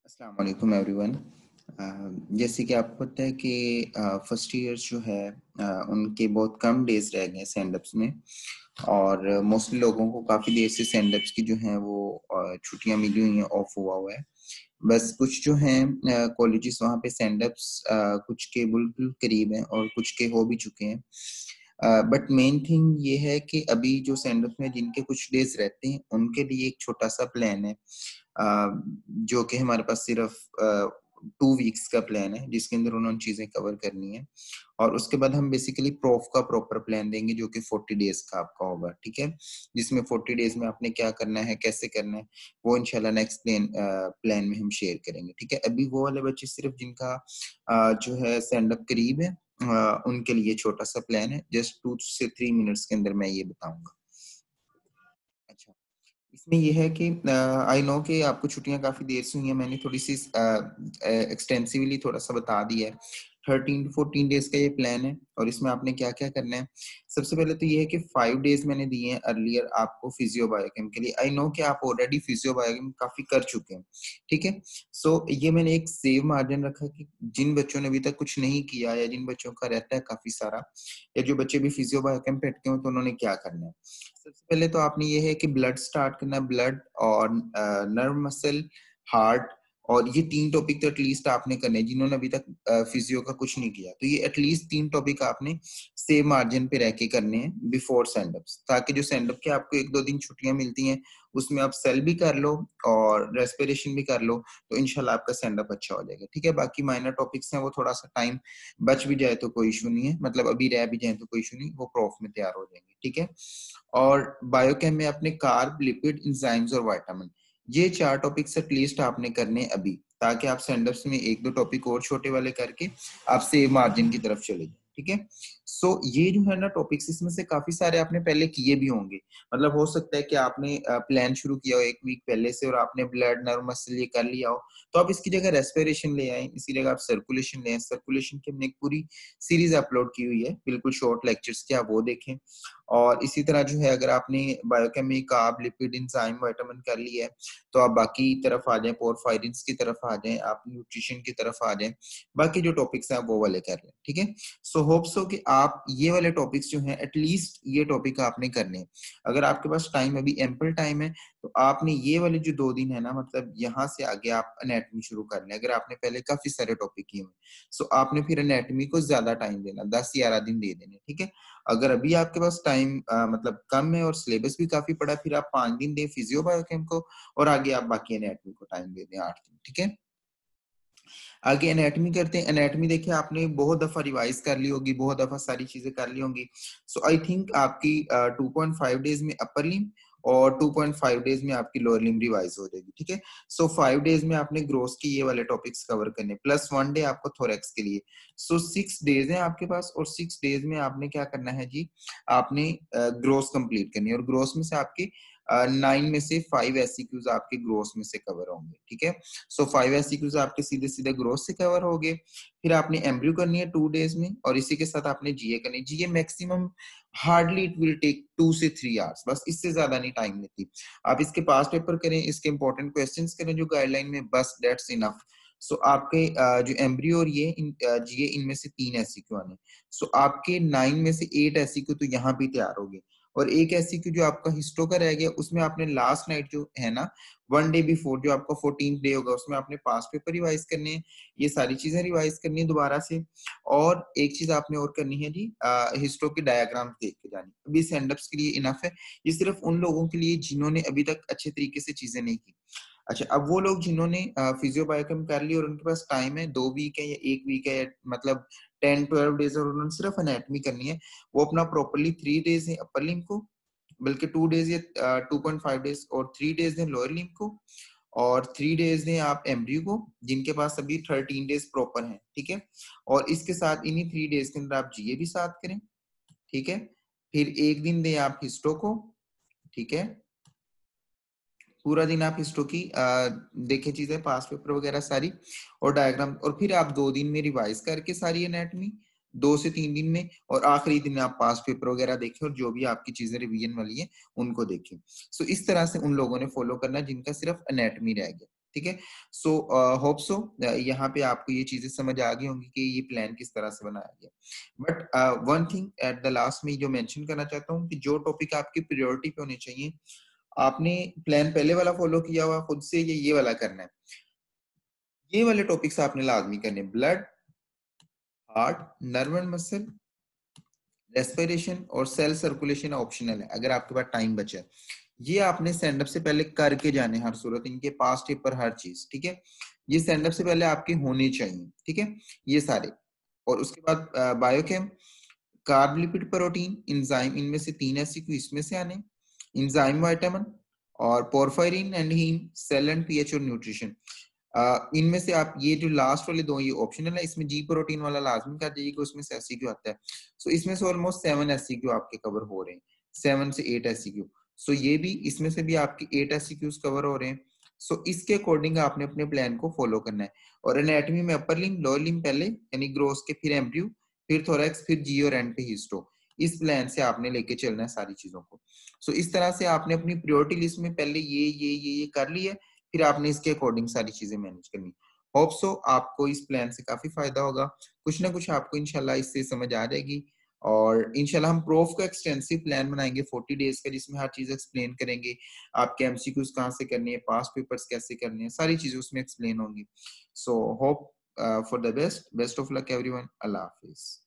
अस्सलाम वालेकुम एवरीवन। जैसे कि आपको पता है कि फर्स्ट ईयर्स जो है उनके बहुत कम डेज रह गए सेंड-अप्स में और मोस्टली लोगों को काफ़ी देर से सेंड-अप्स की जो हैं वो छुट्टियाँ मिली हुई हैं, ऑफ हुआ हुआ है। बस कुछ जो हैं कॉलेजेस वहाँ पे सेंड-अप्स कुछ के बिल्कुल करीब हैं और कुछ के हो भी चुके हैं। बट मेन थिंग ये है कि अभी जो सेंड-अप्स में जिनके कुछ डेज़ रहते हैं, उनके लिए एक छोटा-सा प्लान है जो कि हमारे पास सिर्फ 2 वीक्स का प्लान है, जिसके अंदर उन्होंने चीज़ें कवर करनी है और उसके बाद हम बेसिकली प्रोफ का प्रॉपर प्लान देंगे जो कि 40 डेज़ का आपका होगा, ठीक है? जिसमें 40 डेज़ में आपने क्या करना है, कैसे करना है, वो इंशाल्लाह नेक्स्ट प्लान में हम शेयर करेंगे, ठीक है? अभी वो वाले बच्चे सिर्फ जिनका जो है सेंड अप करीब है उनके लिए छोटा-सा प्लान है, जस्ट 2 से 3 मिनट्स के अंदर मैं ये बताऊँगा। अच्छा। इसमें ये है कि आई नो कि आपको छुट्टियाँ काफ़ी देर से हुई हैं, मैंने थोड़ी-सी एक्सटेंसिवली थोड़ा-सा बता दिया है। 13 टू 14 डेज़ का ये प्लान है और इसमें आपने क्या-क्या करना है। सबसे पहले तो ये है कि 5 डेज़ मैंने दिए हैं अर्लियर आपको फिज़ियो बायोकेम के लिए। आई नो कि आप ऑलरेडी फिज़ियो बायोकेम काफ़ी कर चुके हैं, ठीक है? सो ये मैंने एक सेव मार्जिन रखा कि जिन बच्चों ने अभी तक कुछ नहीं किया या जिन बच्चों का रहता है काफ़ी सारा या जो बच्चे भी फिज़ियो बायोकेम पे अटके हों, तो उन्होंने क्या करना है। सबसे पहले तो आपने ये है कि ब्लड स्टार्ट करना है, ब्लड और नर्व मसल, हार्ट और ये 3 टॉपिक तो एटलीस्ट आपने करने हैं, जिन्होंने अभी तक फिजियो का कुछ नहीं किया। तो ये एटलीस्ट 3 टॉपिक आपने सेम मार्जिन पे रह के करने हैं बिफोर सेंड-अप्स, ताकि जो सेंड-अप के आपको 1-2 दिन छुट्टियाँ मिलती हैं, उसमें आप सेल भी कर लो और रेस्पिरेशन भी कर लो, तो इंशाल्लाह आपका सेंड-अप अच्छा हो जाएगा, ठीक है? बाकी माइनर टॉपिक्स हैं, वो थोड़ा-सा टाइम बच भी जाए तो कोई इश्यू नहीं है, मतलब अभी रह भी जाएँ तो कोई इश्यू नहीं, वो प्रोफ में तैयार हो जाएँगे, ठीक है? और बायोकेम में आपने कार्ब, लिपिड, एंजाइम्स और विटामिन ये 4 टॉपिक्स एटलीस्ट आपने करने हैं अभी, ताकि आप सेंड-अप्स में 1-2 टॉपिक और छोटे वाले करके आप सेव मार्जिन की तरफ चले जाएँ, ठीक है? सो ये जो है ना टॉपिक्स इसमें से काफ़ी सारे आपने पहले किए भी होंगे। मतलब हो सकता है कि आपने प्लान शुरू किया हो 1 वीक पहले से और आपने ब्लड, नर्व, मसल ये कर लिया हो, तो आप इसकी जगह रेस्पिरेशन ले आएँ, इसकी जगह आप सर्कुलेशन ले आएँ। सर्कुलेशन की हमने एक पूरी सीरीज़ अपलोड की हुई है, बिल्कुल शॉर्ट लेक्चर्स की, आप वो देखें। और इसी तरह जो है अगर आपने बायोकेम में कार्ब, लिपिड, एंजाइम, विटामिन कर लिया है, तो आप बाकी तरफ आ जाएँ, पोरफायरिन्स की तरफ आ जाएँ, आप न्यूट्रिशन की तरफ आ जाएँ। बाकी जो टॉपिक्स हैं आप वो वाले कर लें, ठीक है? सो होप सो कि आप ये वाले टॉपिक्स जो हैं एटलीस्ट ये टॉपिक आपने करने हैं। अगर आपके पास टाइम अभी एम्पल टाइम है, तो आपने ये वाले जो 2 दिन है ना मतलब यहाँ से आगे आप एनाटॉमी शुरू कर लें। अगर आपने पहले काफ़ी सारे टॉपिक किए हुए हैं, सो आपने फिर एनाटॉमी को ज़्यादा टाइम देना, 10-11 दिन दे देने, ठीक है? अगर अभी आपके पास टाइम मतलब कम है और सिलेबस भी काफ़ी बड़ा है, फिर आप 5 दिन दें फिजियो बायोकेम को और आगे आप बाकी एनाटॉमी को टाइम दे दें 8 दिन, ठीक है? आगे एनाटॉमी करते हैं। एनाटॉमी देखिए आपने बहुत दफ़ा रिवाइज़ कर ली होगी, बहुत दफ़ा सारी चीज़ें कर ली होंगी। सो आई थिंक आपकी 2.5 डेज़ में अपर लिम्ब और 2.5 डेज़ में आपकी लोअर लिम्ब रिवाइज़ हो जाएगी, ठीक है? सो 5 डेज़ में आपने ग्रोस के ये वाले टॉपिक्स कवर करने प्लस 1 डे आपको थोरैक्स के लिए। सो 6 डेज़ हैं आपके पास और 6 डेज़ में आपने क्या करना है जी, आपने ग्रोस कंप्लीट करनी है और ग्रोस में से आपके 9 में से 5 एससीक्यूज़ आपके ग्रोस में से कवर होंगे, ठीक है? सो 5 एससीक्यूज़ आपके सीधे-सीधे ग्रोथ से कवर हो गए। फिर आपने एमब्रियो करनी है 2 डेज़ में और इसी के साथ आपने जीए करनी है। GA maximum hardly it will take 2 से 3 आवर्स बस इससे ज़्यादा नहीं टाइम लेती। आप इसके पास्ट पेपर करें, इसके इम्पोर्टेंट क्वेश्चन्स करें जो गाइडलाइन में बस दैट्स इनफ। सो आपके जो एमब्रियो और ये जीए इनमें से 3 एससीक्यू आने। सो आपके 9 में से 8 एससीक्यू तो यहाँ पे तैयार हो गए और एक एससीक्यू जो आपका हिस्टो का रह गया उसमें आपने लास्ट नाइट जो है ना 1 डे बिफोर जो आपका 14th डे होगा उसमें आपने पास्ट पेपर रिवाइज करने हैं, ये सारी चीज़ें रिवाइज करनी है दोबारा से और एक चीज़ आपने और करनी है जी हिस्टो के डायग्राम्स देख के जानी। अभी सेंड-अप्स के लिए इनफ है, ये सिर्फ उन लोगों के लिए जिन्होंने अभी तक अच्छे तरीके से चीज़ें नहीं की। अच्छा, अब वो लोग जिन्होंने फिजियो बायोकेम कर ली और उनके पास टाइम है 2 वीक है या 1 वीक है मतलब 10-12 डेज़ और उन्होंने सिर्फ एनाटॉमी करनी है, वो अपना प्रॉपर्ली 3 डेज़ है अपर लिम्ब को, बल्कि 2 डेज़ या 2.5 डेज़ और 3 डेज़ दें लोअर लिम्ब को और 3 डेज़ दें आप एम्ब्रियो को, जिनके पास अभी 13 डेज़ प्रॉपर हैं, ठीक है? और इसके साथ इन्हीं 3 डेज़ के अंदर आप जीए भी साथ करें, ठीक है? फिर 1 दिन दें आप हिस्टो को, ठीक है? पूरा दिन आप हिस्टो की देखें चीज़ें पास्ट पेपर वगैरह सारी और डायग्राम और फिर आप 2 दिन में रिवाइज़ करके सारी एनाटॉमी, 2 से 3 दिन में और आखिरी दिन आप पास्ट पेपर वगैरह देखें और जो भी आपकी चीज़ें रिवीजन वाली हैं, उनको देखें। सो इस तरह से उन लोगों ने फॉलो करना है जिनका सिर्फ एनाटॉमी रह गया, ठीक है। सो होप सो यहाँ पे आपको ये चीजें समझ आ गई होंगी कि ये प्लान किस तरह से बनाया गया। But one thing at the last में जो मेंशन करना चाहता हूँ कि जो टॉपिक आपकी प्रायोरिटी पे होने चाहिए, आपने प्लान पहले वाला फॉलो किया हुआ खुद से, ये वाला करना है। ये वाले टॉपिक्स आपने लाजमी करने, blood, heart, nerve and muscle, respiration और सेल सर्कुलेशन ऑप्शनल है अगर आपके पास टाइम बचा है। ये आपने स्टैंड अप से पहले करके जाने हर सूरत, इनके पास पेपर हर चीज, ठीक है। ये स्टैंड अप से पहले आपके होने चाहिए, ठीक है, ये सारे। और उसके बाद biochem, carb, lipid, protein, enzyme, इनमें से 3 एससीक्यू इसमें से आने, इंजाइम विटामिन और porphyrin and heme, cell and pH और न्यूट्रिशन। इनमें से आप ये जो लास्ट वाले दो ये ऑप्शनल है, इसमें जी प्रोटीन वाला लाजमी कर जाइएगा, उसमें से एससीक्यू आता है। सो इसमें से ऑलमोस्ट 7 एससीक्यू आपके कवर हो रहे हैं, 7 से 8 एससीक्यू। सो ये भी, इसमें से भी आपके 8 एससीक्यूज कवर हो रहे हैं। सो इसके अकॉर्डिंग आपने अपने प्लान को फॉलो करना है। और एनाटॉमी में अपर लिम्ब, लोअर लिम्ब पहले यानी ग्रोस के, फिर एम्ब्रियो, फिर थोरैक्स, फिर जी और एंड पे हिस्टो। इस प्लान से आपने लेके चलना है सारी चीजों को। सो इस तरह से आपने अपनी प्रायोरिटी लिस्ट में पहले ये कर लिया, फिर आपने इसके अकॉर्डिंग सारी चीजें मैनेज करनी। होप सो आपको इस प्लान से काफी फायदा होगा, कुछ ना कुछ आपको इंशाल्लाह इससे समझ आ जाएगी। और इंशाल्लाह हम प्रूफ का एक्सटेंसिव प्लान बनाएंगे 40 डेज का, जिसमें हर चीज एक्सप्लेन करेंगे, आपके एमसीक्यूज कहाँ से करने हैं, पास पेपर्स कैसे करने हैं, सारी चीजें उसमें एक्सप्लेन होंगी। So hope for the best of luck everyone. Allah Hafiz.